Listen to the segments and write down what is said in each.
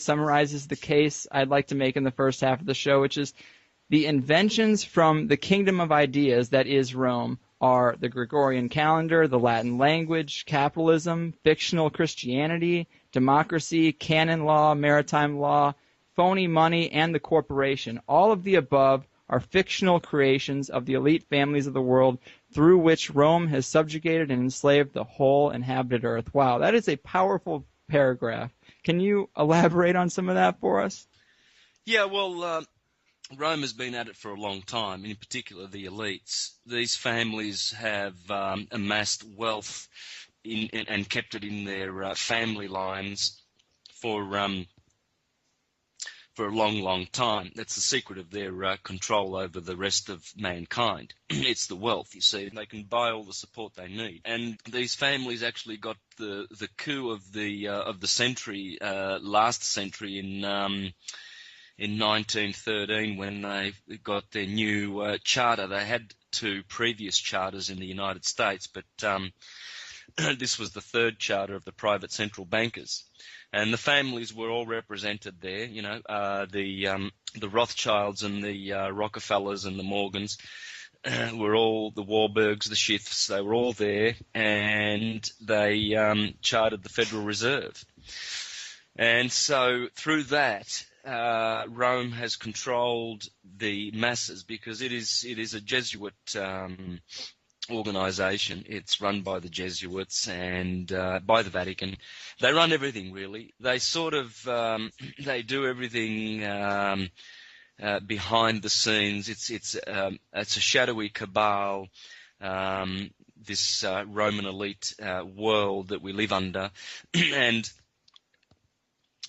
summarizes the case I'd like to make in the first half of the show, which is the inventions from the kingdom of ideas that is Rome are the Gregorian calendar, the Latin language, capitalism, fictional Christianity, democracy, canon law, maritime law, phony money, and the corporation. All of the above are fictional creations of the elite families of the world through which Rome has subjugated and enslaved the whole inhabited earth. Wow, that is a powerful paragraph. Can you elaborate on some of that for us? Yeah, well, Rome has been at it for a long time, in particular the elites. These families have amassed wealth and kept it in their family lines for a long, long time. That's the secret of their control over the rest of mankind. It's the wealth, you see. They can buy all the support they need. And these families actually got the coup of the century, last century in 1913 when they got their new charter. They had two previous charters in the United States, but this was the third charter of the private central bankers. And the families were all represented there, you know, the Rothschilds and the Rockefellers and the Morgans were all the Warburgs, the Schiffs, they were all there, and they chartered the Federal Reserve. And so through that, Rome has controlled the masses because it is a Jesuit organization. It's run by the Jesuits and by the Vatican. They run everything, really. They sort of they do everything behind the scenes. It's a shadowy cabal, this Roman elite world that we live under. And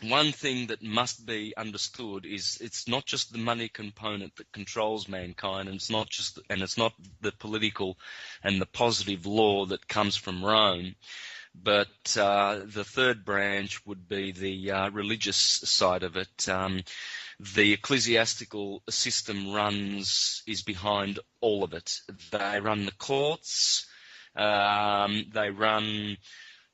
one thing that must be understood is it's not just the money component that controls mankind, and it's not the political and the positive law that comes from Rome, but the third branch would be the religious side of it. The ecclesiastical system is behind all of it. They run the courts, they run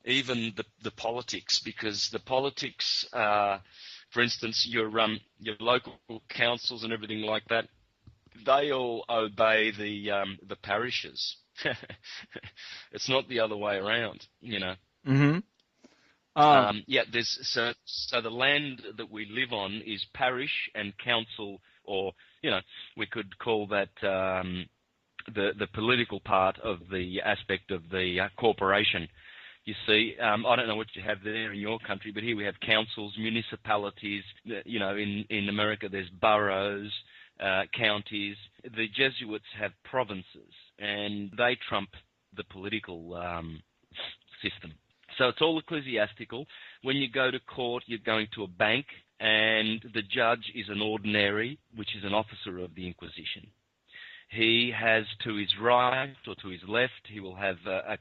even the politics, because the politics, for instance, your local councils and everything like that, they all obey the parishes. It's not the other way around, you know. Mm-hmm. So the land that we live on is parish and council, or you know, we could call that the political part of the aspect of the corporation. You see, I don't know what you have there in your country, but here we have councils, municipalities. You know, in America there's boroughs, counties. The Jesuits have provinces, and they trump the political system. So it's all ecclesiastical. When you go to court, you're going to a bank, and the judge is an ordinary, which is an officer of the Inquisition. He has to his right or to his left, he will have a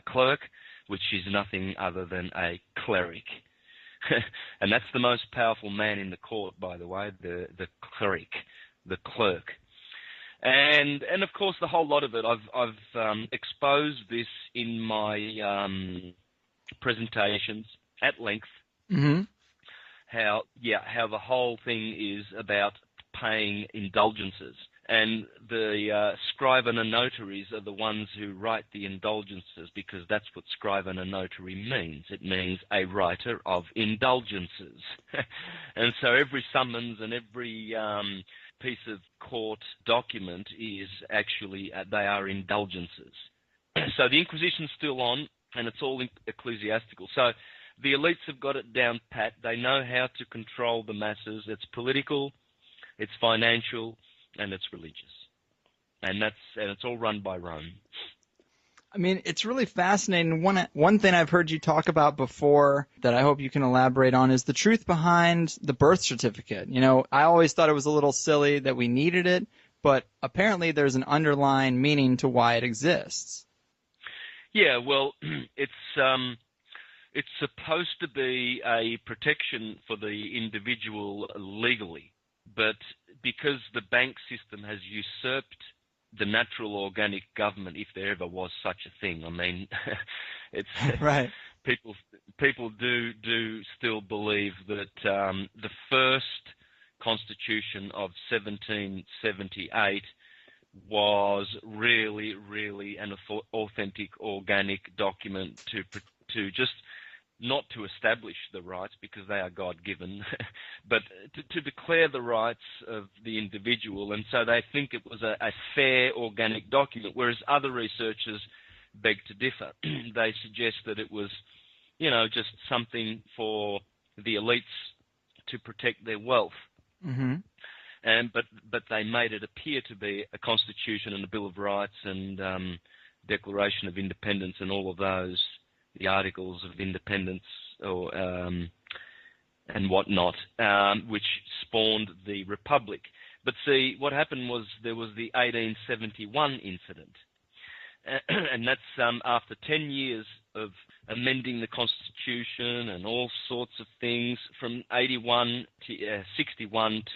clerk, which is nothing other than a cleric. And that's the most powerful man in the court, by the way, the cleric, the clerk. And of course the whole lot of it, I've exposed this in my presentations at length. Mm-hmm. How the whole thing is about paying indulgences. And the scribe and notaries are the ones who write the indulgences, because that's what scribe and notary means. It means a writer of indulgences. And so every summons and every piece of court document is actually, they are indulgences. So the Inquisition's still on, and it's all ecclesiastical. So the elites have got it down pat. They know how to control the masses. It's political, it's financial, and it's religious, and it's all run by Rome. I mean, it's really fascinating. One thing I've heard you talk about before that I hope you can elaborate on is the truth behind the birth certificate. You know, I always thought it was a little silly that we needed it, but apparently there's an underlying meaning to why it exists. Yeah, well, it's supposed to be a protection for the individual legally, but because the bank system has usurped the natural organic government, if there ever was such a thing. I mean, it's right. people do still believe that the first Constitution of 1778 was really an authentic, organic document to just not to establish the rights because they are God-given, but to declare the rights of the individual. And so they think it was a fair, organic document, whereas other researchers beg to differ. They suggest that it was, just something for the elites to protect their wealth. Mm-hmm. But they made it appear to be a constitution and a Bill of Rights and Declaration of Independence and all of those, the Articles of Independence or and whatnot, which spawned the Republic. But see, what happened was there was the 1871 incident, and that's after 10 years of amending the Constitution and all sorts of things from 61 to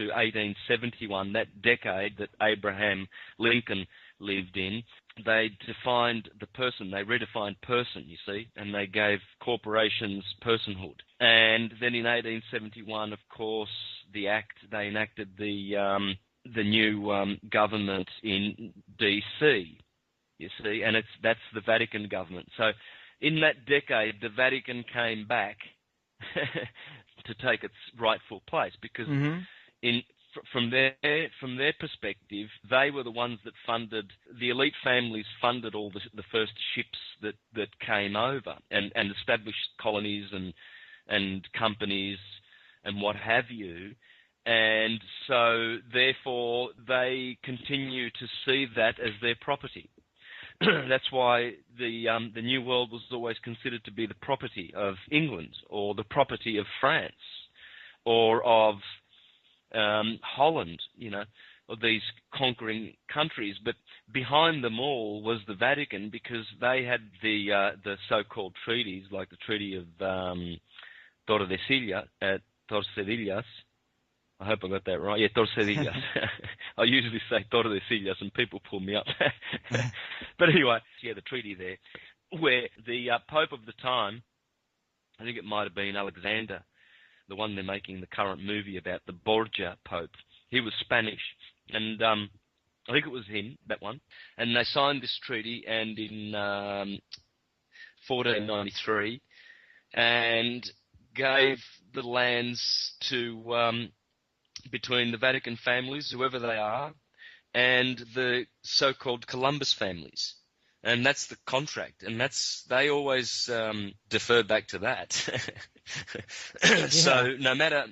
1871, that decade that Abraham Lincoln lived in. They defined the person, they redefined person, you see, and they gave corporations personhood. And then in 1871, of course, they enacted the new government in D.C., you see, and that's the Vatican government. So in that decade, the Vatican came back to take its rightful place because from their perspective, they were the ones that funded, the elite families funded all the first ships that came over and established colonies and companies and what have you. And so therefore they continue to see that as their property. That's why the New World was always considered to be the property of England or the property of France or of Holland, of these conquering countries. But behind them all was the Vatican, because they had the so-called treaties, like the Treaty of Tordesillas. I hope I got that right. Yeah, Tordesillas. I usually say Tordesillas and people pull me up. But anyway, yeah, the treaty there, where the Pope of the time, I think it might have been Alexander, the one they're making the current movie about, the Borgia Pope. He was Spanish, and I think it was him, that one. And they signed this treaty, and in 1493, and gave the lands to between the Vatican families, whoever they are, and the so-called Columbus families. And that's the contract, and they always defer back to that. Yeah.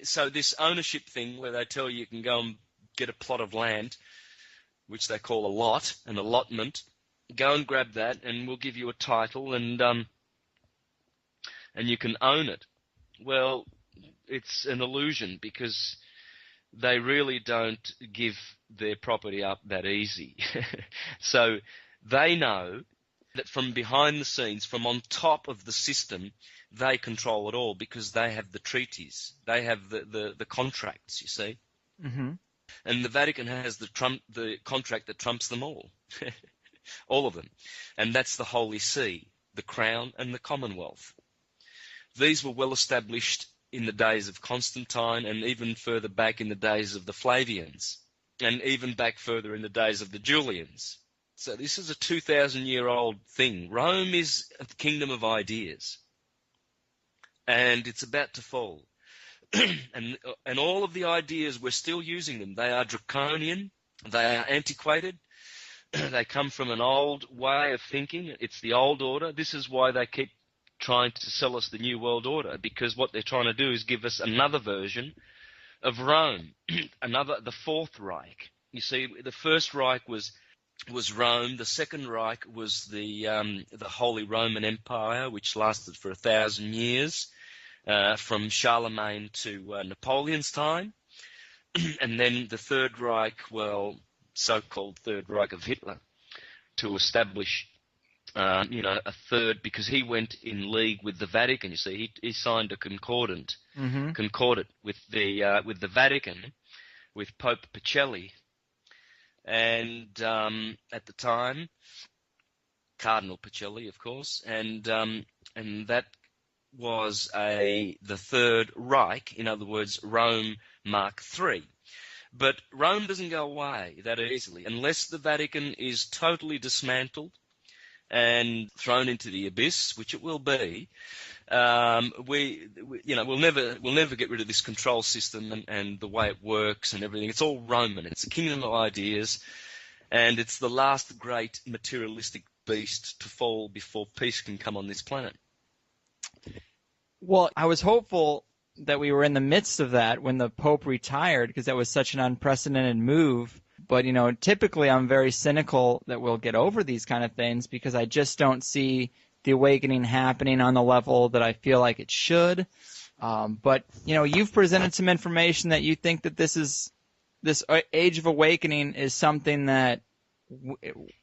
So this ownership thing where they tell you can go and get a plot of land, which they call a lot, an allotment, go and grab that and we'll give you a title and you can own it. Well, it's an illusion, because they really don't give their property up that easy. So they know that from behind the scenes, from on top of the system, they control it all, because they have the treaties. They have the contracts, you see. Mm-hmm. And the Vatican has the contract that trumps them all. All of them. And that's the Holy See, the Crown and the Commonwealth. These were well established in the days of Constantine, and even further back in the days of the Flavians, and even back further in the days of the Julians. So this is a 2,000-year-old thing. Rome is a kingdom of ideas, and it's about to fall. And all of the ideas, we're still using them. They are draconian, they are antiquated, they come from an old way of thinking. It's the old order. This is why they keep trying to sell us the New World Order, because what they're trying to do is give us another version of Rome, the Fourth Reich. You see, the First Reich was Rome. The Second Reich was the Holy Roman Empire, which lasted for 1,000 years, from Charlemagne to Napoleon's time. And then the Third Reich, well, so-called Third Reich of Hitler, to establish a third, because he went in league with the Vatican. You see, he signed a concordat with the Vatican, with Pope Pacelli, and at the time, Cardinal Pacelli, of course, and that was the Third Reich, in other words, Rome Mark III. But Rome doesn't go away that easily unless the Vatican is totally dismantled and thrown into the abyss, which it will be. We'll never get rid of this control system and the way it works and everything. It's all Roman. It's a kingdom of ideas, and it's the last great materialistic beast to fall before peace can come on this planet. Well, I was hopeful that we were in the midst of that when the Pope retired, because that was such an unprecedented move. But, typically I'm very cynical that we'll get over these kind of things, because I just don't see the awakening happening on the level that I feel like it should. But, you've presented some information that you think that this age of awakening is something that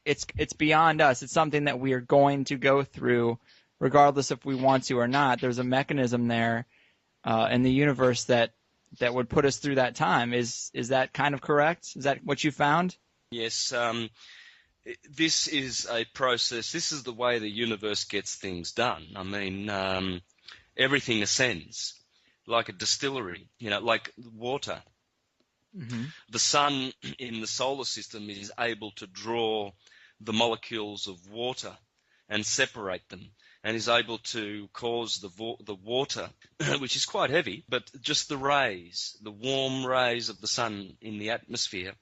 it's beyond us. It's something that we are going to go through regardless if we want to or not. There's a mechanism there in the universe that would put us through that time. Is that kind of correct? Is that what you found? Yes. This is a process. This is the way the universe gets things done. I mean, everything ascends like a distillery, like water. Mm-hmm. The sun in the solar system is able to draw the molecules of water and separate them, and is able to cause the water, which is quite heavy, but just the rays, the warm rays of the sun in the atmosphere,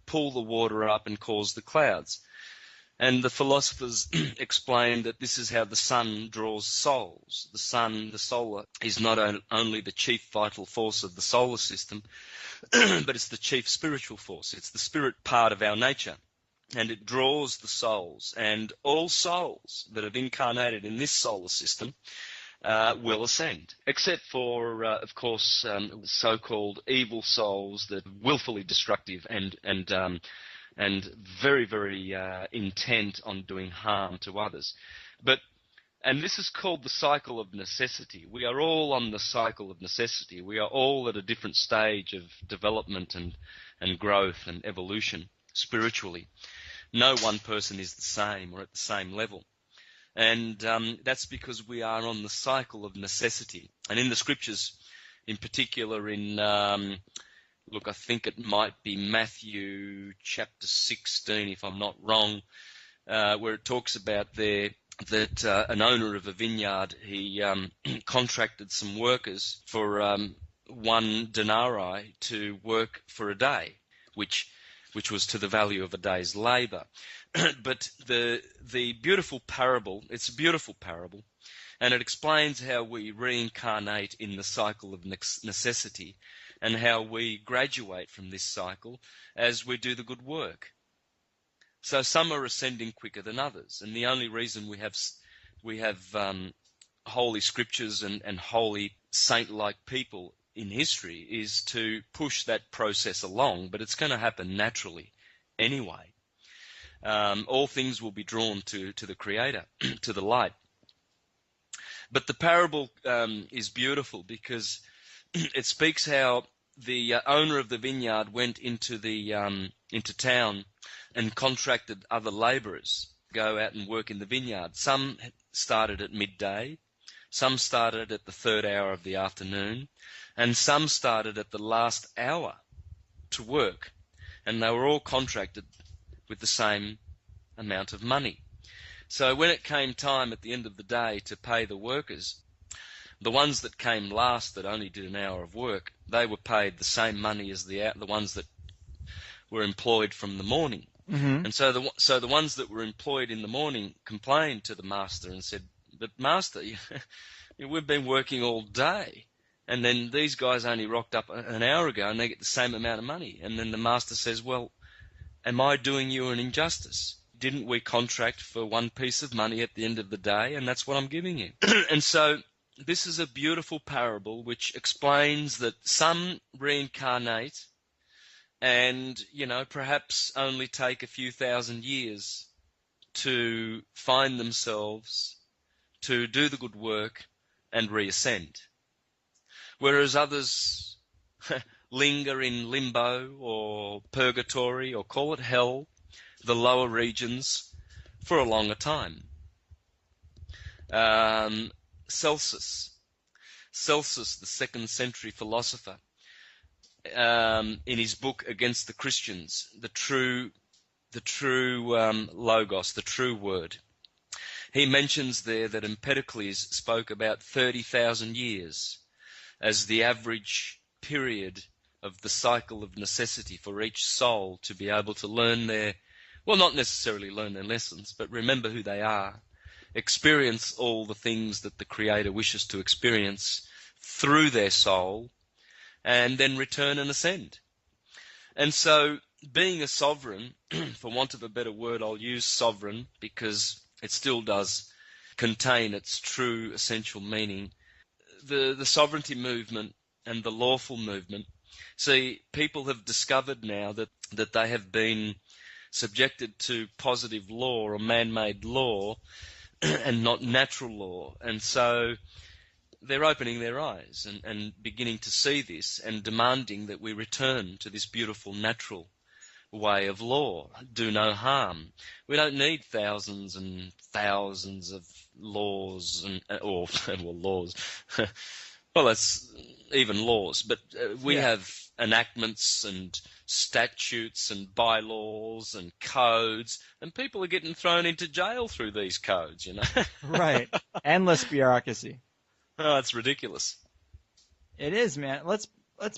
pull the water up and cause the clouds. And the philosophers explained that this is how the sun draws souls. The sun, the solar, is not only the chief vital force of the solar system, but it's the chief spiritual force. It's the spirit part of our nature. And it draws the souls, and all souls that have incarnated in this solar system will ascend, except for, of course, so-called evil souls that are willfully destructive and very, very intent on doing harm to others. And this is called the cycle of necessity. We are all on the cycle of necessity. We are all at a different stage of development and growth and evolution spiritually. No one person is the same or at the same level. And that's because we are on the cycle of necessity. And in the scriptures, in particular in, I think it might be Matthew chapter 16, if I'm not wrong, where it talks about there that an owner of a vineyard, he contracted some workers for 1 denarii to work for a day, which was to the value of a day's labor. But the beautiful parable, it's a beautiful parable, and it explains how we reincarnate in the cycle of necessity and how we graduate from this cycle as we do the good work. So some are ascending quicker than others, and the only reason we have holy scriptures and holy saint-like people in history is to push that process along, but it's going to happen naturally anyway. All things will be drawn to the Creator, to the light. But the parable is beautiful because it speaks how the owner of the vineyard went into town and contracted other labourers to go out and work in the vineyard. Some started at midday, some started at the 3rd hour of the afternoon, and some started at the last hour to work, and they were all contracted with the same amount of money. So when it came time at the end of the day to pay the workers, the ones that came last that only did an hour of work, they were paid the same money as the ones that were employed from the morning. Mm-hmm. And so the ones that were employed in the morning complained to the master and said, "But master, we've been working all day, and then these guys only rocked up an hour ago and they get the same amount of money." And then the master says, "Well, am I doing you an injustice? Didn't we contract for one piece of money at the end of the day, and that's what I'm giving you?" And so this is a beautiful parable which explains that some reincarnate and, perhaps only take a few thousand years to find themselves, to do the good work and reascend. Whereas others linger in limbo or purgatory, or call it hell, the lower regions, for a longer time. Celsus, the 2nd century philosopher, in his book Against the Christians, the true logos, the true word, he mentions there that Empedocles spoke about 30,000 years as the average period of the cycle of necessity for each soul to be able to learn well, not necessarily learn their lessons, but remember who they are, experience all the things that the Creator wishes to experience through their soul, and then return and ascend. And so, being a sovereign, for want of a better word, I'll use sovereign because it still does contain its true essential meaning. The sovereignty movement and the lawful movement, see, people have discovered now that they have been subjected to positive law or man-made law and not natural law. And so they're opening their eyes and beginning to see this and demanding that we return to this beautiful natural way of law. Do no harm. We don't need thousands and thousands of laws or laws. Well, that's even laws, but we have enactments and statutes and bylaws and codes, and people are getting thrown into jail through these codes, Right. Endless bureaucracy. Oh, it's ridiculous. It is, man. Let's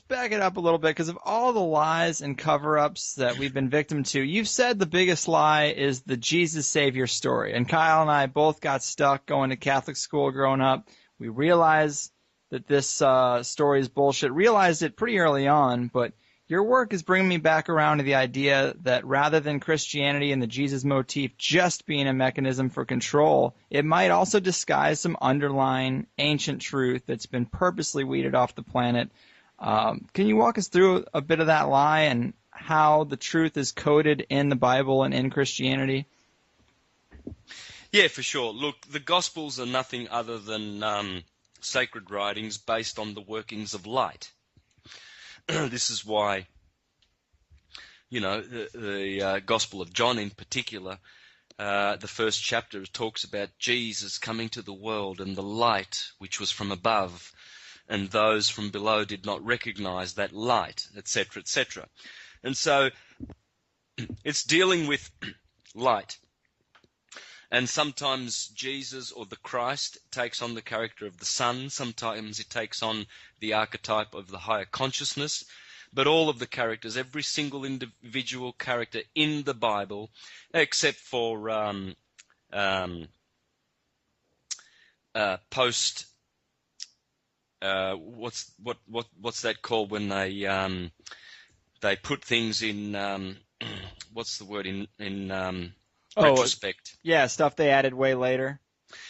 back it up a little bit, because of all the lies and cover-ups that we've been victim to, you've said the biggest lie is the Jesus Savior story. And Kyle and I both got stuck going to Catholic school growing up. We realized that this story is bullshit. Realized it pretty early on, but your work is bringing me back around to the idea that rather than Christianity and the Jesus motif just being a mechanism for control, it might also disguise some underlying ancient truth that's been purposely weeded off the planet. Can you walk us through a bit of that lie and how the truth is coded in the Bible and in Christianity? Yeah, for sure. Look, the Gospels are nothing other than sacred writings based on the workings of light. This is why, the Gospel of John in particular, the first chapter talks about Jesus coming to the world and the light which was from above, and those from below did not recognize that light, etc., etc. And so it's dealing with light. And sometimes Jesus or the Christ takes on the character of the sun. Sometimes it takes on the archetype of the higher consciousness. But all of the characters, every single individual character in the Bible, except for post. What's that called when they put things in? What's the word in retrospect? Yeah, stuff they added way later.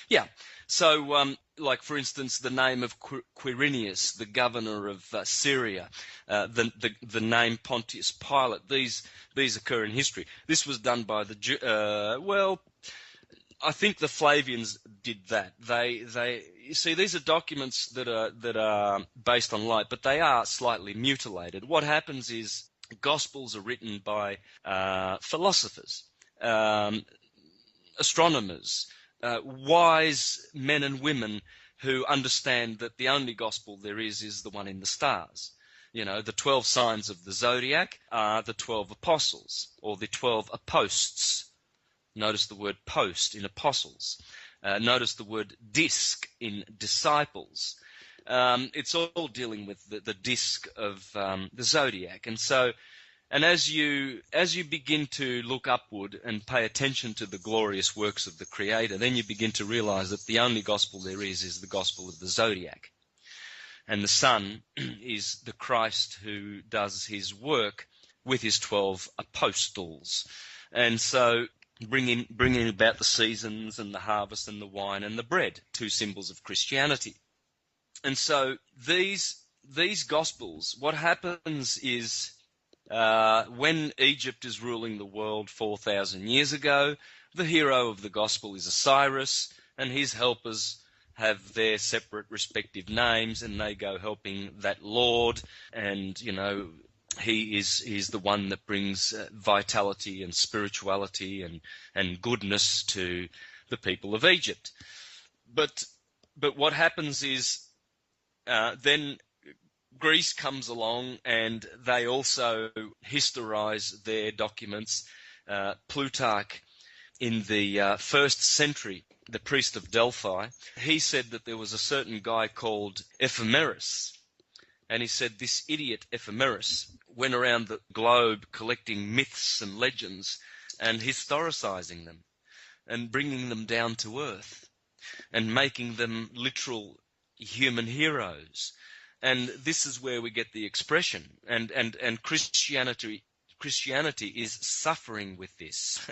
Yeah. So, like for instance, the name of Quirinius, the governor of Syria, the name Pontius Pilate. These occur in history. This was done by I think the Flavians did that. You see, these are documents that are based on light, but they are slightly mutilated. What happens is Gospels are written by philosophers, astronomers, wise men and women who understand that the only gospel there is the one in the stars. The 12 signs of the zodiac are the 12 apostles, or the 12 aposts. Notice the word post in apostles. Notice the word disc in disciples. It's all dealing with the disc of the zodiac. And as you begin to look upward and pay attention to the glorious works of the Creator, then you begin to realize that the only gospel there is the gospel of the zodiac. And the sun is the Christ who does his work with his 12 apostles. And so bringing about the seasons and the harvest and the wine and the bread, two symbols of Christianity. And so these Gospels, what happens is when Egypt is ruling the world 4,000 years ago, the hero of the Gospel is Osiris, and his helpers have their separate respective names, and they go helping that lord and, he is the one that brings vitality and spirituality and goodness to the people of Egypt. But what happens is then Greece comes along and they also historize their documents. Plutarch, in the 1st century, the priest of Delphi, he said that there was a certain guy called Ephemerus. And he said this idiot Ephemerus went around the globe collecting myths and legends and historicizing them and bringing them down to earth and making them literal human heroes. And this is where we get the expression. And Christianity is suffering with this.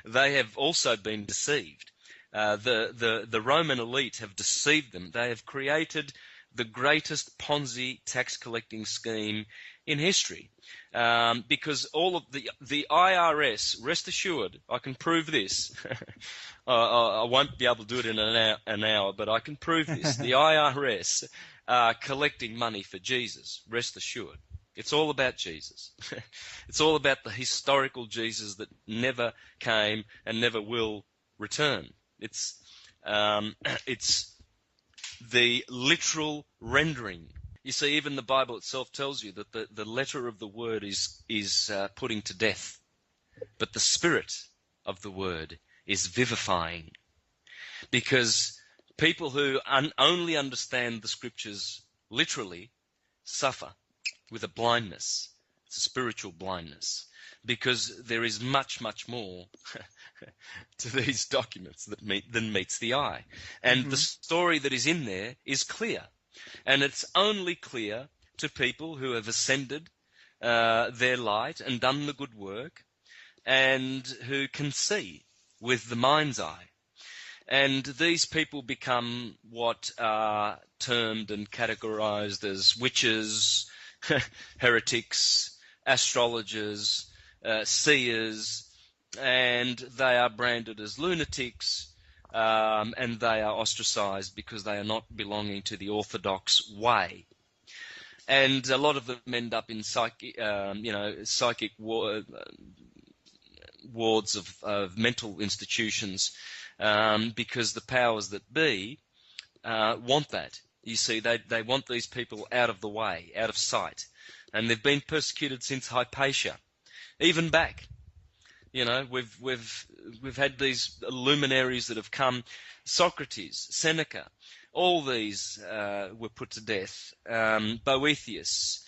They have also been deceived. The Roman elite have deceived them. They have created the greatest Ponzi tax collecting scheme in history, because all of the IRS, rest assured, I can prove this. I won't be able to do it in an hour, but I can prove this. The IRS are collecting money for Jesus, rest assured. It's all about Jesus. It's all about the historical Jesus that never came and never will return. It's the literal rendering. You see, even the Bible itself tells you that the letter of the word is putting to death, but the spirit of the word is vivifying. Because people who only understand the scriptures literally suffer with a blindness. It's a spiritual blindness, because there is much, much more to these documents than meets the eye. And the story that is in there is clear. And it's only clear to people who have ascended their light and done the good work, and who can see with the mind's eye. And these people become what are termed and categorized as witches, heretics, astrologers, seers, and they are branded as lunatics, and they are ostracized because they are not belonging to the orthodox way. And a lot of them end up in psychic wards of mental institutions, because the powers that be want that. You see, they want these people out of the way, out of sight. And they've been persecuted since Hypatia, even back. You know, we've had these luminaries that have come, Socrates, Seneca, all these were put to death. Boethius,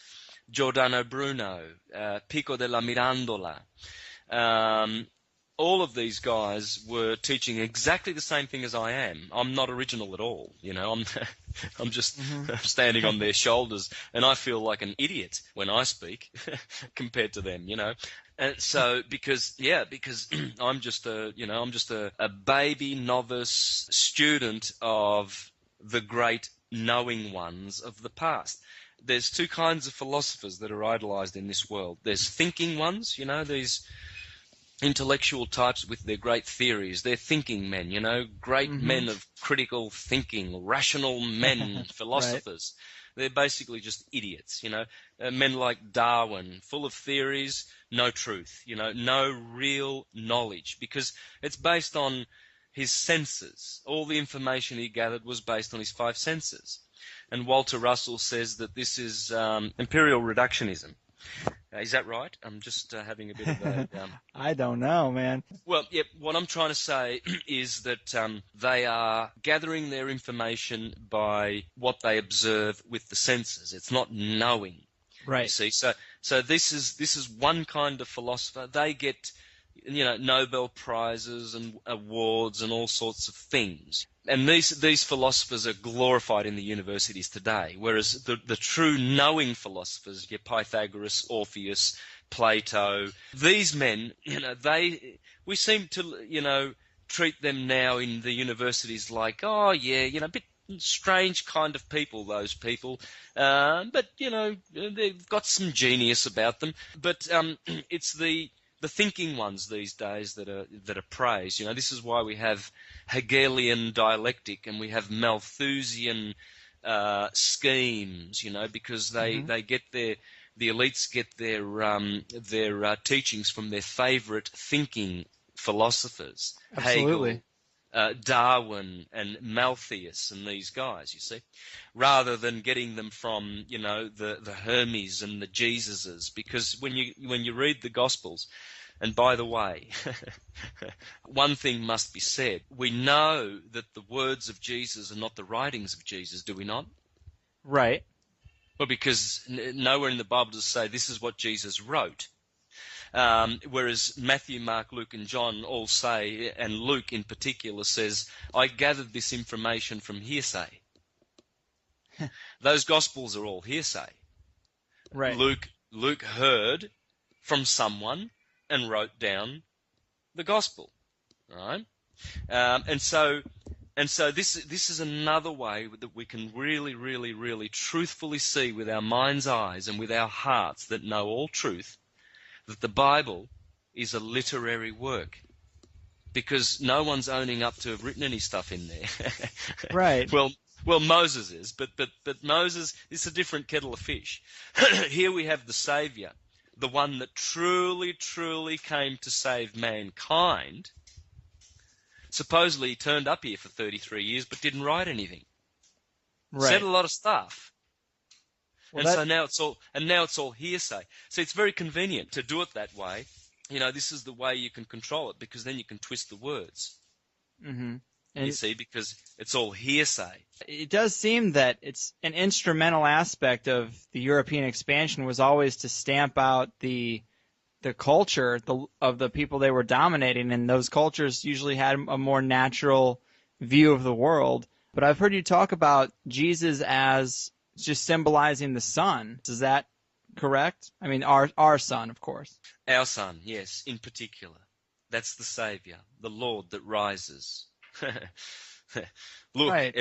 Giordano Bruno, Pico della Mirandola. All of these guys were teaching exactly the same thing as I am. I'm not original at all, you know. I'm just standing on their shoulders, and I feel like an idiot when I speak compared to them, you know. And so because I'm just a baby novice student of the great knowing ones of the past. There's two kinds of philosophers that are idolized in this world. There's thinking ones, you know, these intellectual types with their great theories. They're thinking men, you know, great men of critical thinking, rational men, philosophers. Right. They're basically just idiots, you know. Men like Darwin, full of theories, no truth, you know, no real knowledge, because it's based on his senses. All the information he gathered was based on his five senses. And Walter Russell says that this is imperial reductionism. Is that right? I'm just having a bit of a... I don't know, man. Well, yeah, what I'm trying to say is that they are gathering their information by what they observe with the senses. It's not knowing. Right. You see, so this is one kind of philosopher. They get, you know, Nobel Prizes and awards and all sorts of things. And these philosophers are glorified in the universities today, whereas the true knowing philosophers, your Pythagoras, Orpheus, Plato, these men, you know, we seem to, you know, treat them now in the universities like, oh yeah, you know, a bit strange kind of people, those people, but you know, they've got some genius about them. But it's the thinking ones these days that are praised. You know, this is why we have Hegelian dialectic and we have Malthusian schemes. You know, because they get The elites get their teachings from their favorite thinking philosophers, Absolutely. Hegel, Darwin, and Malthus, and these guys. You see, rather than getting them from the Hermes and the Jesuses, because when you read the Gospels. And by the way, one thing must be said. We know that the words of Jesus are not the writings of Jesus, do we not? Right. Well, because nowhere in the Bible does it say this is what Jesus wrote. Whereas Matthew, Mark, Luke, and John all say, and Luke in particular says, I gathered this information from hearsay. Those Gospels are all hearsay. Right. Luke heard from someone and wrote down the gospel, right? And so this is another way that we can really, really, really truthfully see with our mind's eyes and with our hearts that know all truth, that the Bible is a literary work, because no one's owning up to have written any stuff in there. Right. Well, Moses is, but Moses is a different kettle of fish. Here we have the Savior, the one that truly, truly came to save mankind. Supposedly he turned up here for 33 years but didn't write anything. Right. Said a lot of stuff. Well, So now it's all hearsay. So it's very convenient to do it that way. This is the way you can control it, because then you can twist the words. Mm-hmm. You see, because it's all hearsay. It does seem that it's an instrumental aspect of the European expansion was always to stamp out the culture of the people they were dominating, and those cultures usually had a more natural view of the world. But I've heard you talk about Jesus as just symbolizing the sun. Is that correct? I mean, our sun, of course. Our sun, yes, in particular. That's the Saviour, the Lord that rises. Look, right.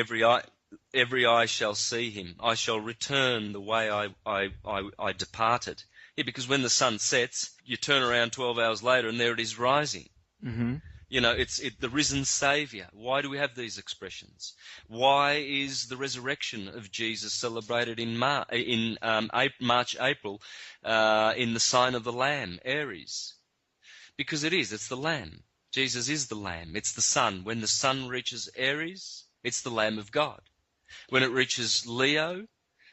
every eye shall see him. I shall return the way I departed. Yeah, because when the sun sets, you turn around 12 hours later and there it is rising. Mm-hmm. It's the risen Saviour. Why do we have these expressions? Why is the resurrection of Jesus celebrated in March, April, in the sign of the Lamb, Aries? Because it's the Lamb. Jesus is the Lamb. It's the sun. When the sun reaches Aries, it's the Lamb of God. When it reaches Leo,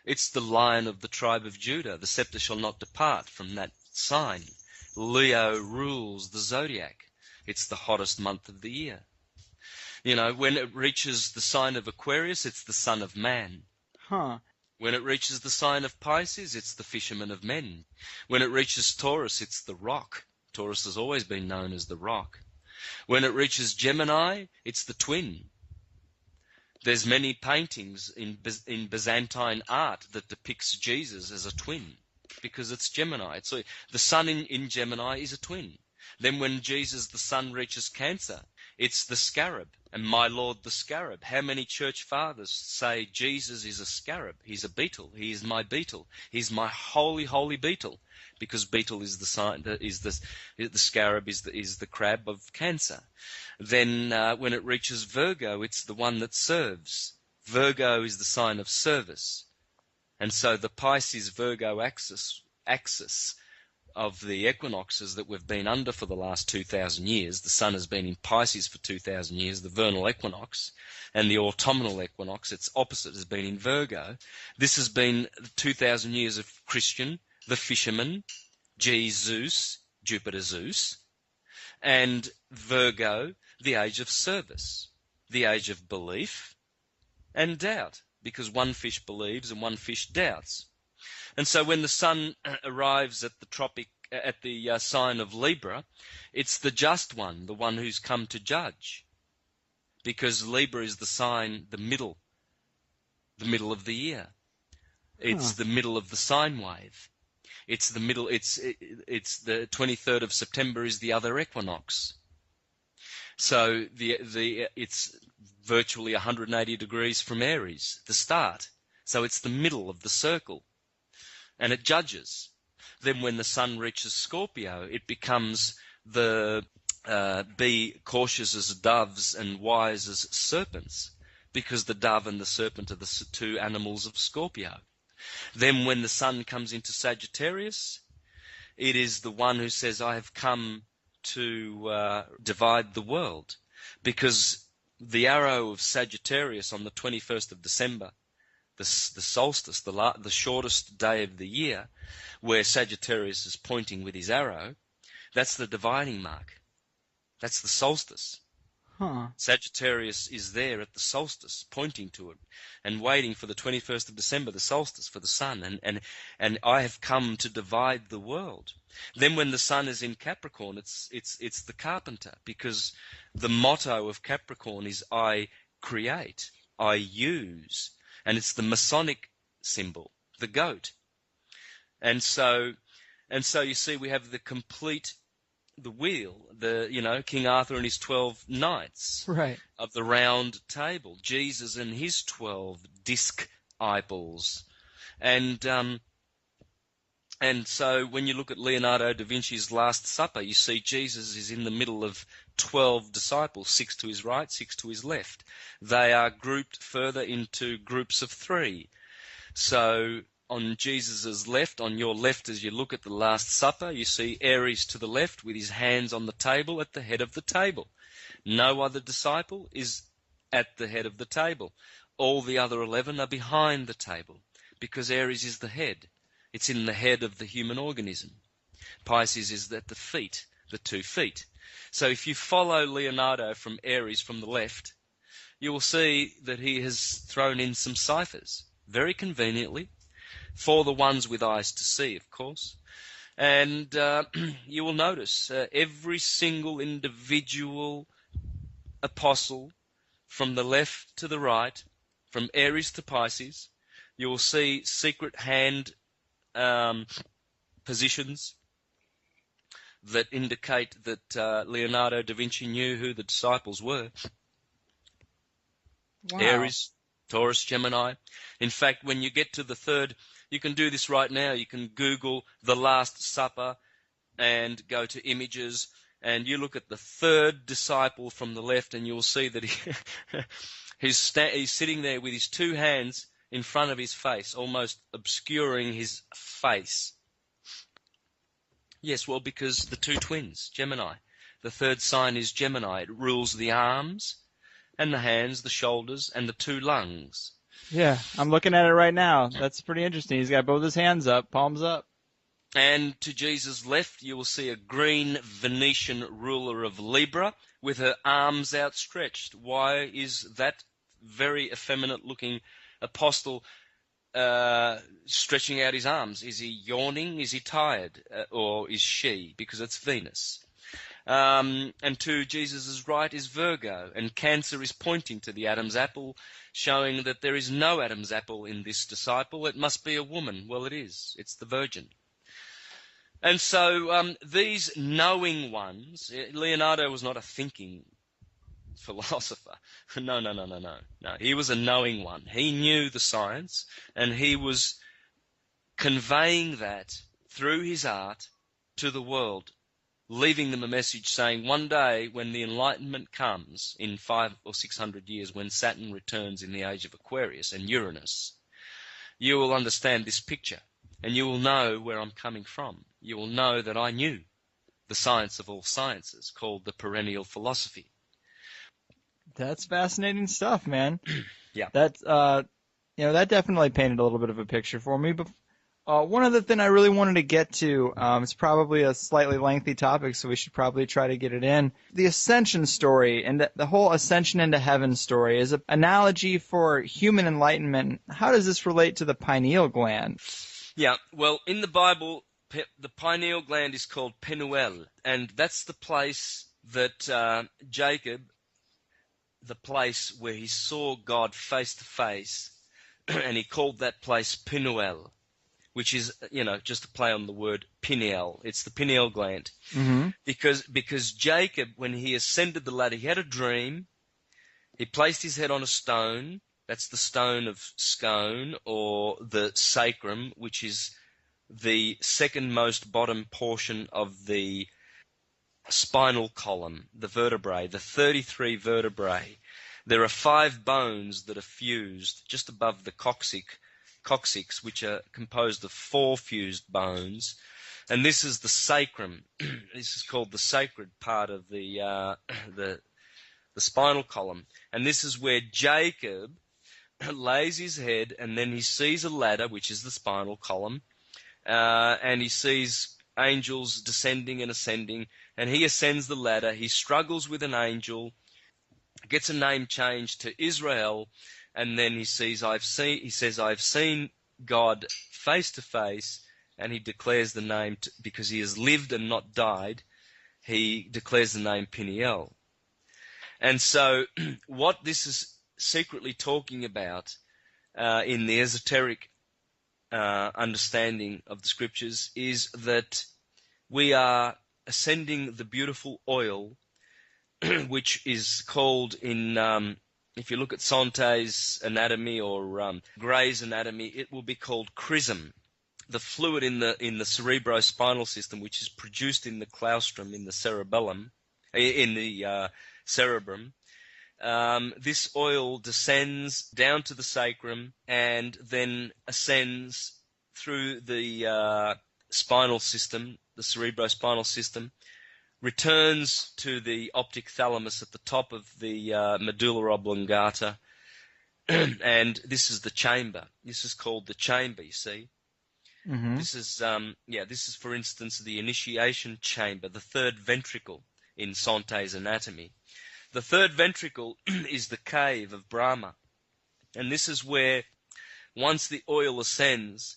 it's the Lion of the tribe of Judah. The scepter shall not depart from that sign. Leo rules the zodiac. It's the hottest month of the year. When it reaches the sign of Aquarius, it's the Son of Man. Huh. When it reaches the sign of Pisces, it's the Fisherman of Men. When it reaches Taurus, it's the Rock. Taurus has always been known as the Rock. When it reaches Gemini, it's the Twin. There's many paintings in Byzantine art that depicts Jesus as a twin, because it's Gemini. So the sun in Gemini is a twin. Then when Jesus, the sun, reaches Cancer, it's the scarab, and my Lord the scarab. How many church fathers say Jesus is a scarab? He's a beetle. He is my beetle. He's my holy, holy beetle. Because beetle is the sign, the scarab is the crab of Cancer. Then when it reaches Virgo, it's the one that serves. Virgo is the sign of service. And so the Pisces-Virgo axis of the equinoxes that we've been under for the last 2,000 years, the sun has been in Pisces for 2,000 years, the vernal equinox, and the autumnal equinox, its opposite, has been in Virgo. This has been 2,000 years of Christian, the fisherman, Jesus, Jupiter Zeus, and Virgo, the age of service, the age of belief and doubt, because one fish believes and one fish doubts. And so when the sun arrives at the sign of Libra, it's the just one, the one who's come to judge, because Libra is the sign, the middle of the year. It's the middle of the sine wave. It's the middle. It's the 23rd of September is the other equinox. So it's virtually 180 degrees from Aries, the start. So it's the middle of the circle, and it judges. Then when the sun reaches Scorpio, it becomes the be cautious as doves and wise as serpents, because the dove and the serpent are the two animals of Scorpio. Then when the sun comes into Sagittarius, it is the one who says, I have come to divide the world. Because the arrow of Sagittarius on the 21st of December, the solstice, the shortest day of the year, where Sagittarius is pointing with his arrow, that's the dividing mark. That's the solstice. Huh. Sagittarius is there at the solstice, pointing to it, and waiting for the 21st of December, the solstice, for the sun. And I have come to divide the world. Then when the sun is in Capricorn, it's the carpenter, because the motto of Capricorn is I create, I use, and it's the Masonic symbol, the goat. And so you see, we have the wheel, King Arthur and his 12 knights, Right. of the round table, Jesus and his 12 disc eyeballs. And so when you look at Leonardo da Vinci's Last Supper, you see Jesus is in the middle of 12 disciples, 6 to his right, 6 to his left. They are grouped further into groups of 3. So on Jesus' left, on your left as you look at the Last Supper, you see Aries to the left with his hands on the table at the head of the table. No other disciple is at the head of the table. All the other 11 are behind the table, because Aries is the head. It's in the head of the human organism. Pisces is at the feet, the 2 feet. So if you follow Leonardo from Aries from the left, you will see that he has thrown in some ciphers, very conveniently, for the ones with eyes to see, of course. And you will notice every single individual apostle from the left to the right, from Aries to Pisces, you will see secret hand positions that indicate that Leonardo da Vinci knew who the disciples were. Wow. Aries, Taurus, Gemini. In fact, when you get to the third, you can do this right now. You can Google the Last Supper and go to images, and you look at the third disciple from the left, and you'll see that he's sitting there with his 2 hands in front of his face, almost obscuring his face. Yes, well, because the 2 twins, Gemini. The third sign is Gemini. It rules the arms and the hands, the shoulders, and the 2 lungs. Yeah, I'm looking at it right now. That's pretty interesting. He's got both his hands up, palms up. And to Jesus' left, you will see a green Venetian ruler of Libra with her arms outstretched. Why is that very effeminate-looking apostle stretching out his arms? Is he yawning? Is he tired? Or is she? Because it's Venus. And to Jesus' right is Virgo, and Cancer is pointing to the Adam's apple, showing that there is no Adam's apple in this disciple. It must be a woman. Well, it is. It's the Virgin. And so these knowing ones, Leonardo was not a thinking philosopher. No. He was a knowing one. He knew the science, and he was conveying that through his art to the world, leaving them a message saying, one day when the Enlightenment comes in 500 or 600 years, when Saturn returns in the age of Aquarius and Uranus, you will understand this picture, and you will know where I'm coming from. You will know that I knew the science of all sciences, called the perennial philosophy. That's fascinating stuff, man. Yeah. That that definitely painted a little bit of a picture for me. But one other thing I really wanted to get to, it's probably a slightly lengthy topic, so we should probably try to get it in. The ascension story and the whole ascension into heaven story is an analogy for human enlightenment. How does this relate to the pineal gland? Yeah, well, in the Bible, the pineal gland is called Penuel, and that's the place that Jacob, the place where he saw God face to face, and he called that place Penuel, which is, just a play on the word pineal. It's the pineal gland. Mm-hmm. Because Jacob, when he ascended the ladder, he had a dream. He placed his head on a stone. That's the stone of Scone, or the sacrum, which is the second most bottom portion of the spinal column, the vertebrae, the 33 vertebrae. There are 5 bones that are fused just above the coccyx coccyx, which are composed of 4 fused bones. And this is the sacrum. This is called the sacred part of the spinal column. And this is where Jacob lays his head, and then he sees a ladder, which is the spinal column, and he sees angels descending and ascending, and he ascends the ladder. He struggles with an angel, gets a name changed to Israel, and then he says, I've seen God face to face, and he declares the name, because he has lived and not died, he declares the name Peniel. And so what this is secretly talking about in the esoteric understanding of the scriptures is that we are ascending the beautiful oil, which is called in, if you look at Santos anatomy or Gray's anatomy, it will be called chrism. The fluid in the cerebrospinal system, which is produced in the claustrum, in the cerebellum, in the cerebrum. This oil descends down to the sacrum and then ascends through the spinal system, the cerebrospinal system, returns to the optic thalamus at the top of the medulla oblongata, and this is the chamber. This is called the chamber, you see. Mm-hmm. This is, for instance, the initiation chamber, the third ventricle in Santos anatomy. The third ventricle is the cave of Brahma, and this is where, once the oil ascends,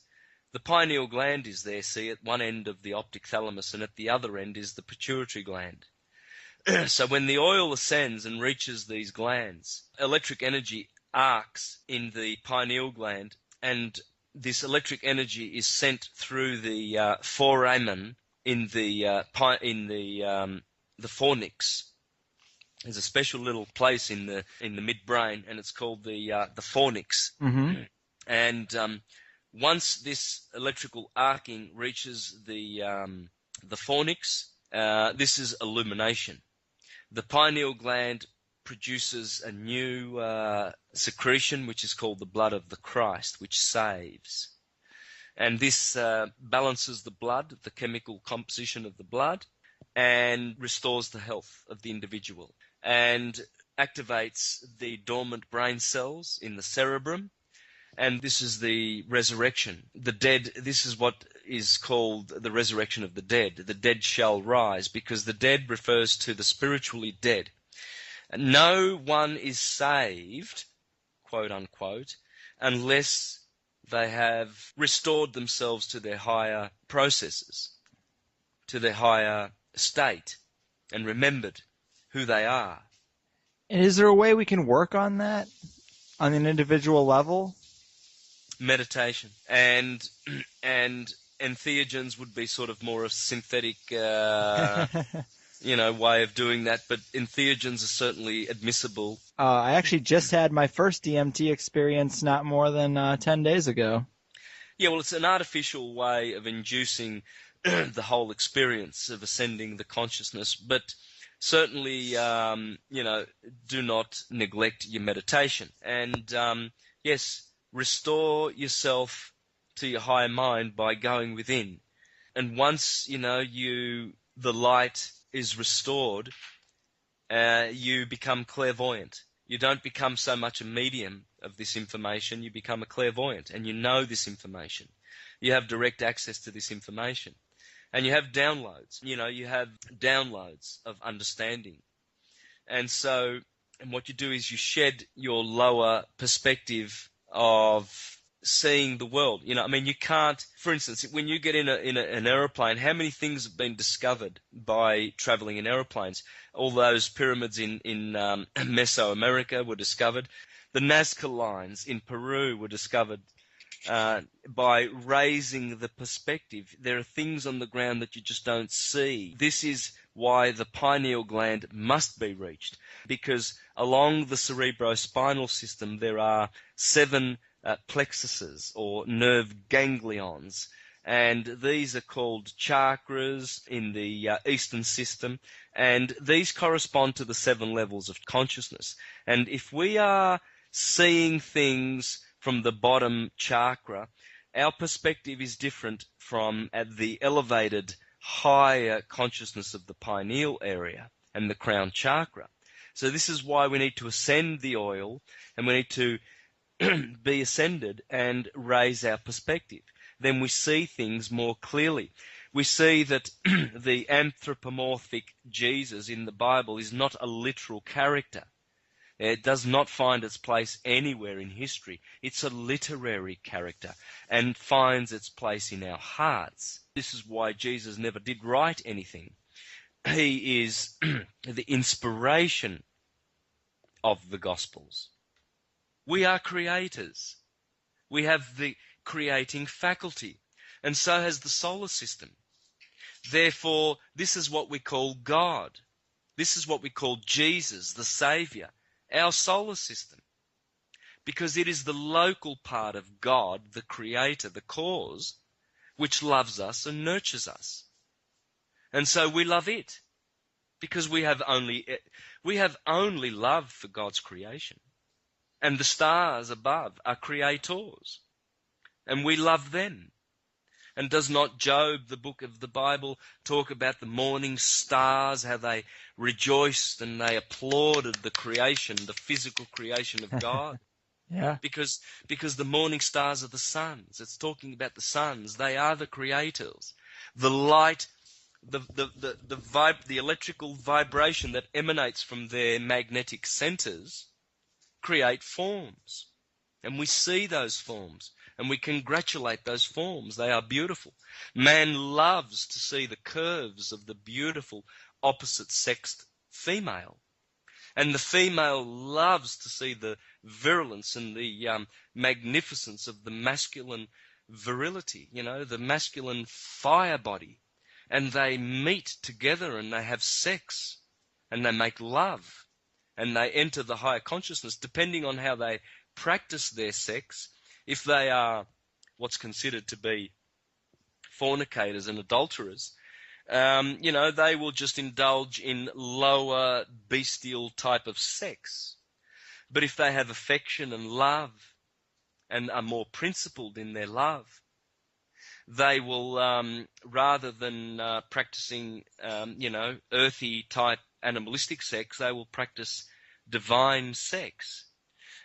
the pineal gland is there, see, at one end of the optic thalamus, and at the other end is the pituitary gland. So when the oil ascends and reaches these glands, electric energy arcs in the pineal gland, and this electric energy is sent through the foramen in the fornix. There's a special little place in the midbrain, and it's called the fornix. Mm-hmm. And once this electrical arcing reaches the fornix, this is illumination. The pineal gland produces a new secretion, which is called the blood of the Christ, which saves. And this balances the blood, the chemical composition of the blood, and restores the health of the individual, and activates the dormant brain cells in the cerebrum. And this is the resurrection. The dead, this is what is called the resurrection of the dead. The dead shall rise, because the dead refers to the spiritually dead. No one is saved, quote unquote, unless they have restored themselves to their higher processes, to their higher state, and remembered who they are. And is there a way we can work on that on an individual level? Meditation. And entheogens would be sort of more a synthetic way of doing that, but entheogens are certainly admissible. I actually just had my first DMT experience not more than 10 days ago. Yeah, well, it's an artificial way of inducing the whole experience of ascending the consciousness, but certainly, do not neglect your meditation. And, yes, restore yourself to your higher mind by going within. And once, the light is restored, you become clairvoyant. You don't become so much a medium of this information, you become a clairvoyant, and you know this information. You have direct access to this information. And you have downloads. You have downloads of understanding. And so, and what you do is you shed your lower perspective of seeing the world. You can't, for instance, when you get in an aeroplane, how many things have been discovered by traveling in aeroplanes? All those pyramids in Mesoamerica were discovered. The Nazca lines in Peru were discovered by raising the perspective. There are things on the ground that you just don't see. This is why the pineal gland must be reached, because along the cerebrospinal system there are 7 plexuses or nerve ganglions, and these are called chakras in the Eastern system, and these correspond to the 7 levels of consciousness. And if we are seeing things from the bottom chakra, our perspective is different from at the elevated, higher consciousness of the pineal area and the crown chakra. So this is why we need to ascend the oil, and we need to be ascended and raise our perspective. Then we see things more clearly. We see that the anthropomorphic Jesus in the Bible is not a literal character. It does not find its place anywhere in history. It's a literary character and finds its place in our hearts. This is why Jesus never did write anything. He is the inspiration of the Gospels. We are creators. We have the creating faculty, and so has the solar system. Therefore, this is what we call God. This is what we call Jesus, the Saviour, our solar system, because it is the local part of God, the Creator, the cause, which loves us and nurtures us. And so we love it, because we have only love for God's creation. And the stars above are creators, and we love them. And does not Job, the book of the Bible, talk about the morning stars, how they rejoiced and they applauded the creation, the physical creation of God? Yeah. Because the morning stars are the suns. It's talking about the suns. They are the creators. The light, the electrical vibration that emanates from their magnetic centers create forms. And we see those forms. And we congratulate those forms. They are beautiful. Man loves to see the curves of the beautiful opposite-sexed female. And the female loves to see the virulence and the magnificence of the masculine virility, the masculine fire body. And they meet together and they have sex and they make love and they enter the higher consciousness depending on how they practice their sex. If they are what's considered to be fornicators and adulterers, they will just indulge in lower bestial type of sex. But if they have affection and love and are more principled in their love, they will, rather than practicing, earthy type animalistic sex, they will practice divine sex.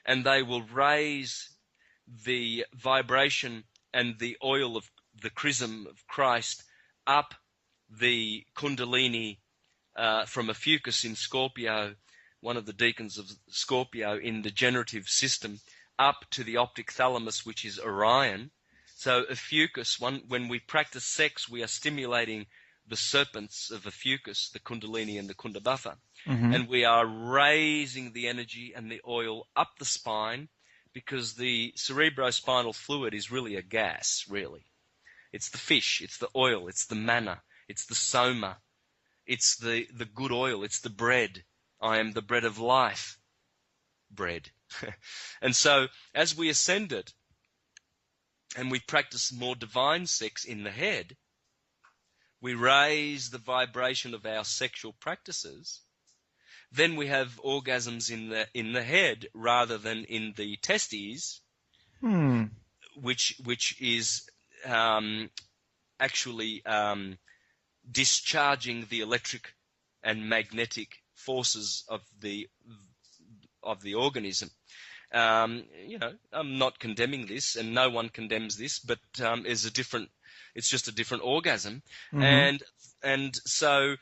And they will raise the vibration and the oil of the chrism of Christ up the kundalini from Ophiuchus in Scorpio, one of the deacons of Scorpio in the generative system, up to the optic thalamus, which is Orion. So Ophiuchus, when we practice sex, we are stimulating the serpents of Ophiuchus, the kundalini and the kundabhafa. Mm-hmm. And we are raising the energy and the oil up the spine, because the cerebrospinal fluid is really a gas, really. It's the fish, it's the oil, it's the manna, it's the soma, it's the good oil, it's the bread. I am the bread of life. Bread. And so, as we ascend it, and we practice more divine sex in the head, we raise the vibration of our sexual practices. Then we have orgasms in the head rather than in the testes, which is actually discharging the electric and magnetic forces of the organism. I'm not condemning this, and no one condemns this, but it's just a different orgasm, and so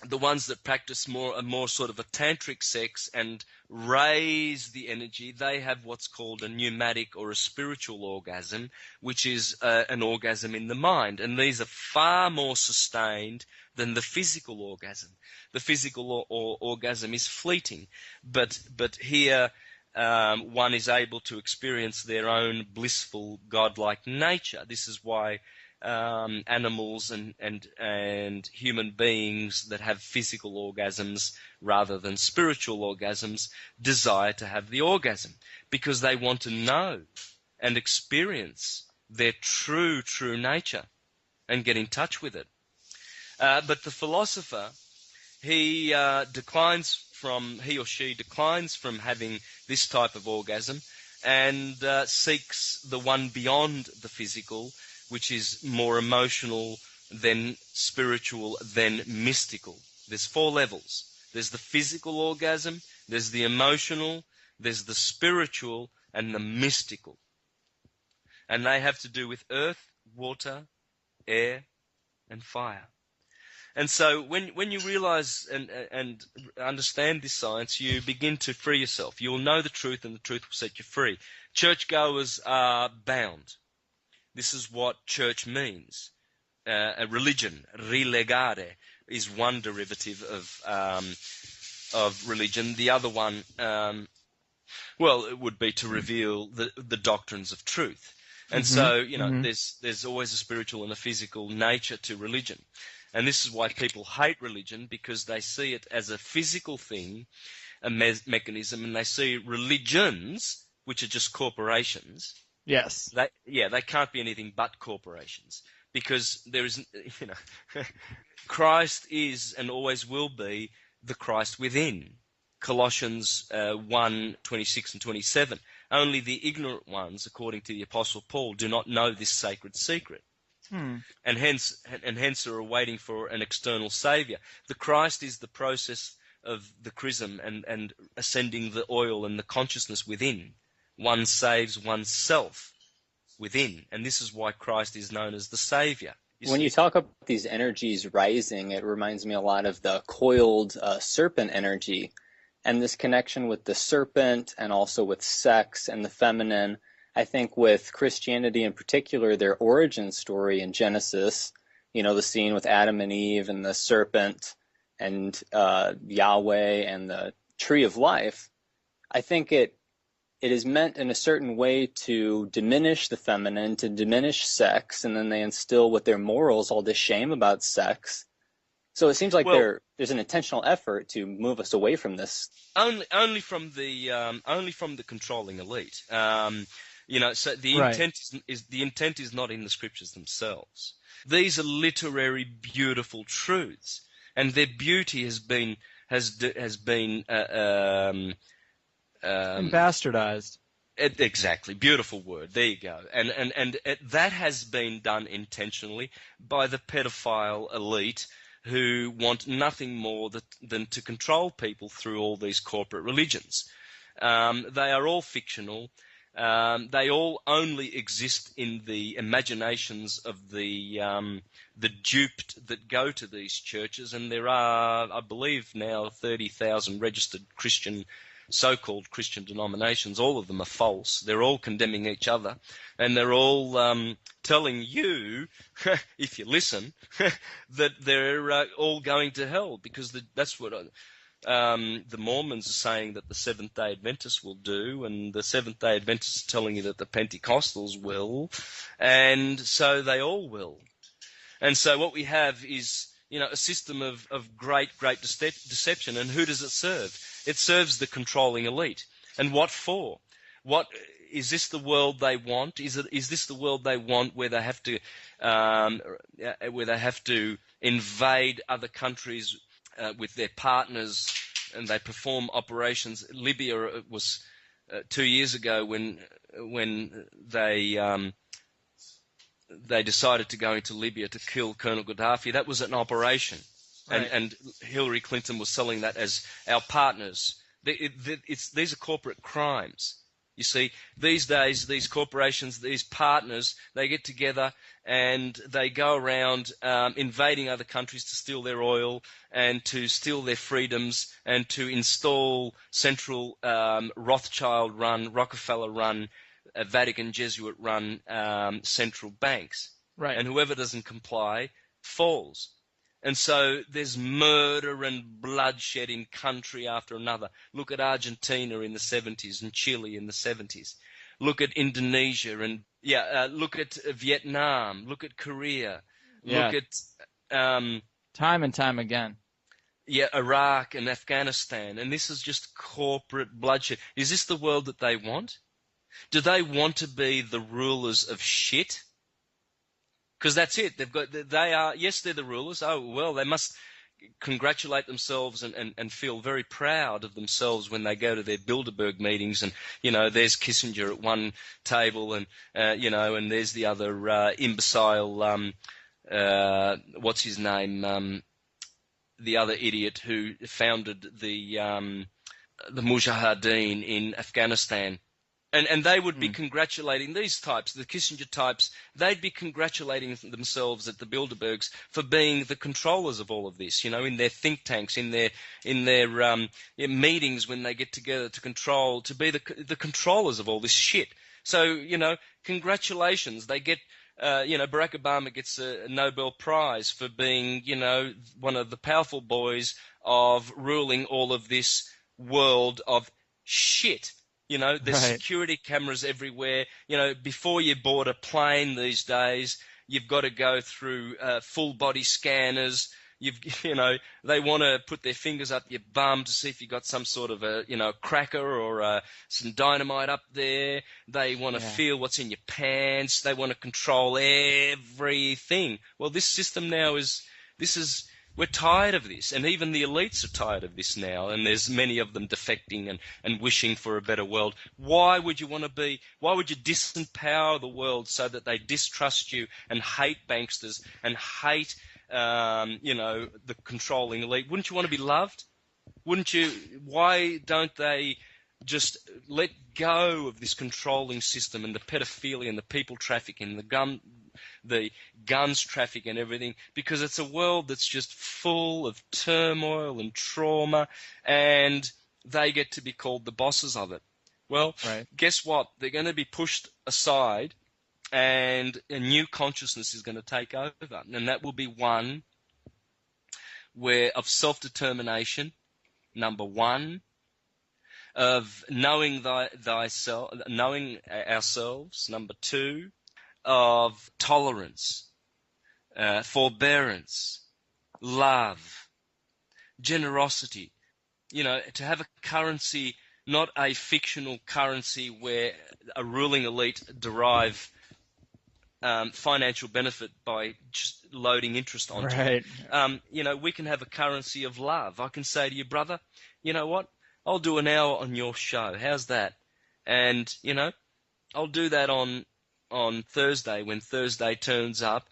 the ones that practice a more sort of a tantric sex and raise the energy, they have what's called a pneumatic or a spiritual orgasm, which is an orgasm in the mind. And these are far more sustained than the physical orgasm. The physical orgasm is fleeting, but here one is able to experience their own blissful godlike nature. This is why animals and human beings that have physical orgasms rather than spiritual orgasms desire to have the orgasm, because they want to know and experience their true nature and get in touch with it. But the philosopher, he or she declines from having this type of orgasm, and seeks the one beyond the physical, which is more emotional than spiritual than mystical. There's 4 levels. There's the physical orgasm, there's the emotional, there's the spiritual, and the mystical. And they have to do with earth, water, air, and fire. And so when you realize and understand this science, you begin to free yourself. You'll know the truth, and the truth will set you free. Churchgoers are bound. This is what church means. A religion, relegare, is one derivative of religion. The other one, well, it would be to reveal the doctrines of truth. And so, there's always a spiritual and a physical nature to religion. And this is why people hate religion, because they see it as a physical thing, a mechanism, and they see religions, which are just corporations. Yes. They can't be anything but corporations, because there is, Christ is and always will be the Christ within. Colossians 1:26 and 27. Only the ignorant ones, according to the Apostle Paul, do not know this sacred secret. And hence are waiting for an external Saviour. The Christ is the process of the chrism and ascending the oil and the consciousness within. One saves oneself within. And this is why Christ is known as the Saviour. When you talk about these energies rising, it reminds me a lot of the coiled serpent energy, and this connection with the serpent and also with sex and the feminine. I think with Christianity in particular, their origin story in Genesis, the scene with Adam and Eve and the serpent and Yahweh and the tree of life, I think it is meant in a certain way to diminish the feminine, to diminish sex, and then they instill with their morals all this shame about sex. So it seems like there's an intentional effort to move us away from this. Only from the controlling elite. So the intent is not in the scriptures themselves. These are literary, beautiful truths, and their beauty has been bastardized. Exactly, beautiful word. There you go. And that has been done intentionally by the pedophile elite, who want nothing more than to control people through all these corporate religions. They are all fictional. They all only exist in the imaginations of the duped that go to these churches, and there are, I believe, now 30,000 registered so-called Christian denominations. All of them are false. They're all condemning each other, and they're all telling you, if you listen, that they're all going to hell, because that's what the Mormons are saying that the Seventh-day Adventists will do, and the Seventh-day Adventists are telling you that the Pentecostals will, and so they all will. And so what we have is, a system of great deception. And who does it serve? It serves the controlling elite. And what for? What is this the world they want? Is this the world they want, where they have to invade other countries with their partners, and they perform operations? Libya was 2 years ago when they decided to go into Libya to kill Colonel Gaddafi. That was an operation. Right. And Hillary Clinton was selling that as our partners. These are corporate crimes. You see, these days, these corporations, these partners, they get together and they go around invading other countries to steal their oil and to steal their freedoms and to install central Rothschild-run, Rockefeller-run, Vatican Jesuit-run central banks. Right. And whoever doesn't comply falls. And so there's murder and bloodshed in country after another. Look at Argentina in the 70s and Chile in the 70s. Look at Indonesia and look at Vietnam. Look at Korea. Yeah. Look at time and time again. Yeah, Iraq and Afghanistan. And this is just corporate bloodshed. Is this the world that they want? Do they want to be the rulers of shit? Because that's it. They're the rulers. Oh, well, they must congratulate themselves and feel very proud of themselves when they go to their Bilderberg meetings, and there's Kissinger at one table, and and there's the other imbecile, what's his name, the other idiot who founded the Mujahideen in Afghanistan. And they would be congratulating these types, the Kissinger types, they'd be congratulating themselves at the Bilderbergs for being the controllers of all of this, in their think tanks, in their meetings when they get together to be the controllers of all this shit. So, congratulations. They get, Barack Obama gets a Nobel Prize for being, one of the powerful boys of ruling all of this world of shit. There's Right. security cameras everywhere. Before you board a plane these days, you've got to go through full body scanners. They want to put their fingers up your bum to see if you've got some sort of a, cracker or some dynamite up there. They want to feel what's in your pants. They want to control everything. Well, this system now we're tired of this, and even the elites are tired of this now, and there's many of them defecting and wishing for a better world. Why would you disempower the world so that they distrust you and hate banksters and hate, the controlling elite? Wouldn't you want to be loved? Wouldn't you? Why don't they just let go of this controlling system and the pedophilia and the people trafficking, the guns traffic and everything, because it's a world that's just full of turmoil and trauma, and they get to be called the bosses of it. Well, Guess what? They're going to be pushed aside, and a new consciousness is going to take over, and that will be one of self-determination, number one, of knowing thyself, knowing ourselves, number two, of tolerance, forbearance, love, generosity. To have a currency, not a fictional currency where a ruling elite derive financial benefit by just loading interest onto it. We can have a currency of love. I can say to you, brother, you know what? I'll do an hour on your show. How's that? And, I'll do that on Thursday when Thursday turns up,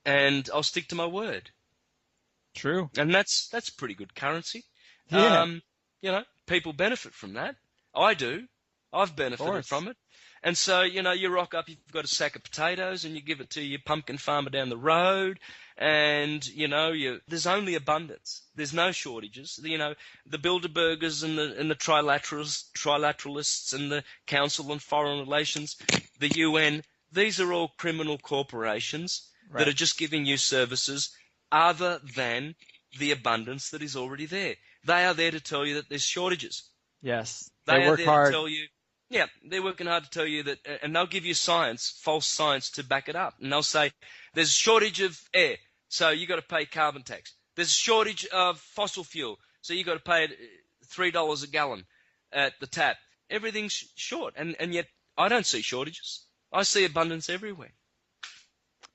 and I'll stick to my word. True. And that's pretty good currency. Yeah. People benefit from that. I do. I've benefited from it. And so, you rock up, you've got a sack of potatoes, and you give it to your pumpkin farmer down the road, and, there's only abundance. There's no shortages. The Bilderbergers and the trilateralists and the Council on Foreign Relations, the UN, these are all criminal corporations that are just giving you services other than the abundance that is already there. They are there to tell you that there's shortages. Yes. They work are there hard. to tell you. Yeah, they're working hard to tell you that, and they'll give you false science to back it up. And they'll say, there's a shortage of air, so you've got to pay carbon tax. There's a shortage of fossil fuel, so you've got to pay $3 a gallon at the tap. Everything's short, and yet I don't see shortages. I see abundance everywhere.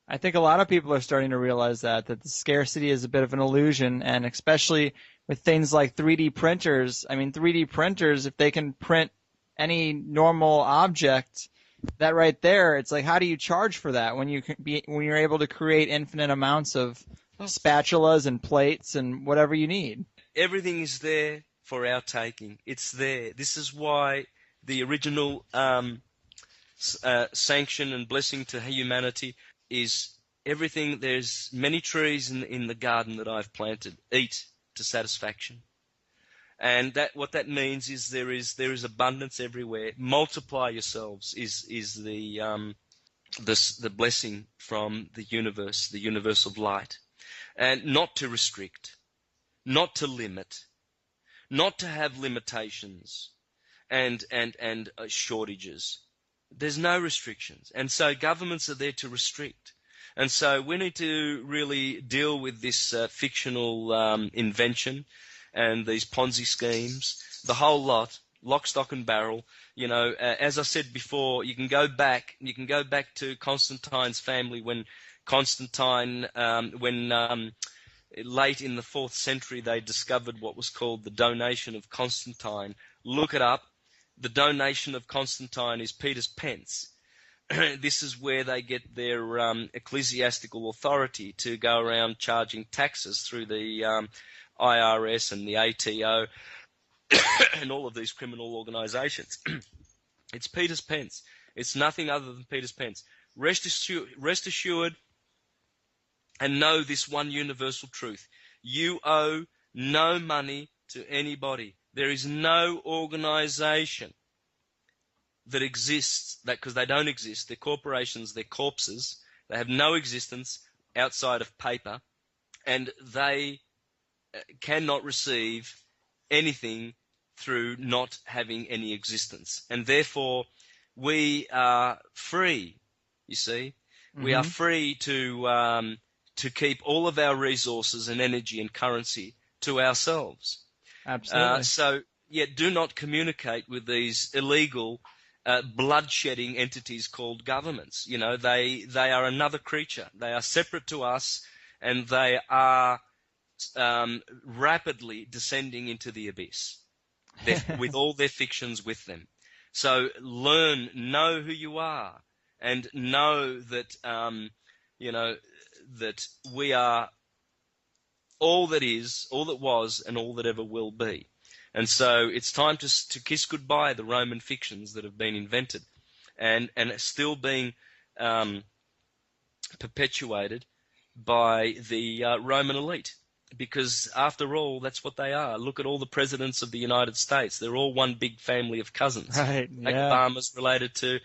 I think a lot of people are starting to realize that the scarcity is a bit of an illusion, and especially with things like 3D printers. I mean, 3D printers, if they can print any normal object, that right there, it's like, how do you charge for that when you're able to create infinite amounts of spatulas and plates and whatever you need? Everything is there for our taking. It's there. This is why the original sanction and blessing to humanity is everything. There's many trees in the garden that I've planted. Eat to satisfaction. And what that means is there is abundance everywhere. Multiply yourselves is the blessing from the universe, the universe of light, and not to restrict, not to limit, not to have limitations and shortages. There's no restrictions, and so governments are there to restrict. And so we need to really deal with this fictional invention and these Ponzi schemes, the whole lot, lock, stock, and barrel. As I said before, you can go back to Constantine's family when Constantine, late in the 4th century, they discovered what was called the donation of Constantine. Look it up. The donation of Constantine is Peter's pence. This is where they get their ecclesiastical authority to go around charging taxes through the IRS and the ATO and all of these criminal organizations. It's Peter's pence. It's nothing other than Peter's pence. Rest assured and know this one universal truth. You owe no money to anybody. There is no organization that exists, because they don't exist. They're corporations, they're corpses. They have no existence outside of paper, and they cannot receive anything through not having any existence. And therefore, we are free, you see. Mm-hmm. We are free to keep all of our resources and energy and currency to ourselves. Absolutely. So, do not communicate with these illegal, blood-shedding entities called governments. You know, they are another creature. They are separate to us, and they are rapidly descending into the abyss with all their fictions with them. So know who you are, and know that, that we are all that is, all that was, and all that ever will be. And so it's time to kiss goodbye the Roman fictions that have been invented and still being perpetuated by the Roman elite. Because after all, that's what they are. Look at all the presidents of the United States. They're all one big family of cousins. Right, like Obama's related to,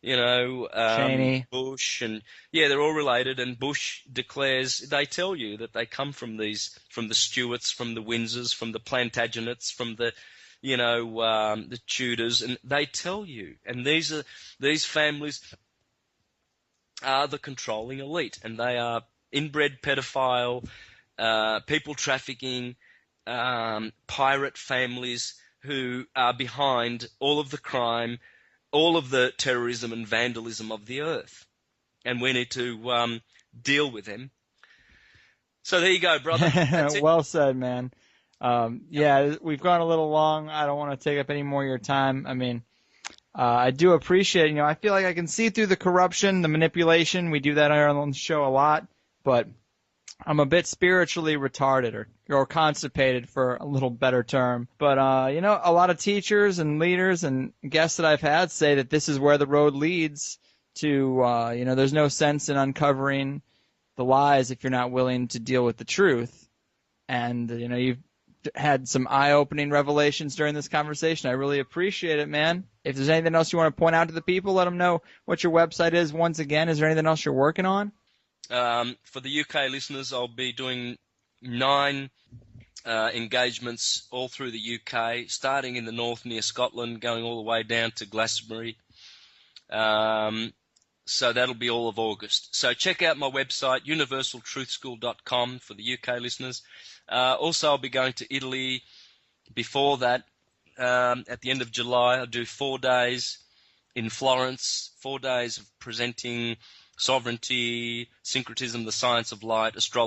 Cheney, Bush, and they're all related. And Bush declares, they tell you that they come from the Stuarts, from the Windsors, from the Plantagenets, from the Tudors, and they tell you. And these families are the controlling elite, and they are inbred pedophile, people trafficking, pirate families who are behind all of the crime, all of the terrorism and vandalism of the earth. And we need to deal with them. So there you go, brother. That's it. Well said, man. We've gone a little long. I don't want to take up any more of your time. I mean, I do appreciate, I feel like I can see through the corruption, the manipulation. We do that on the show a lot, but I'm a bit spiritually retarded or constipated, for a little better term. But, a lot of teachers and leaders and guests that I've had say that this is where the road leads to, there's no sense in uncovering the lies if you're not willing to deal with the truth. And, you've had some eye-opening revelations during this conversation. I really appreciate it, man. If there's anything else you want to point out to the people, let them know what your website is. Once again, is there anything else you're working on? For the UK listeners, I'll be doing 9 engagements all through the UK, starting in the north near Scotland, going all the way down to Glastonbury. So that'll be all of August. So check out my website, universaltruthschool.com, for the UK listeners. Also, I'll be going to Italy before that. At the end of July, I'll do 4 days in Florence, 4 days of presenting sovereignty, syncretism, the science of light, astrology,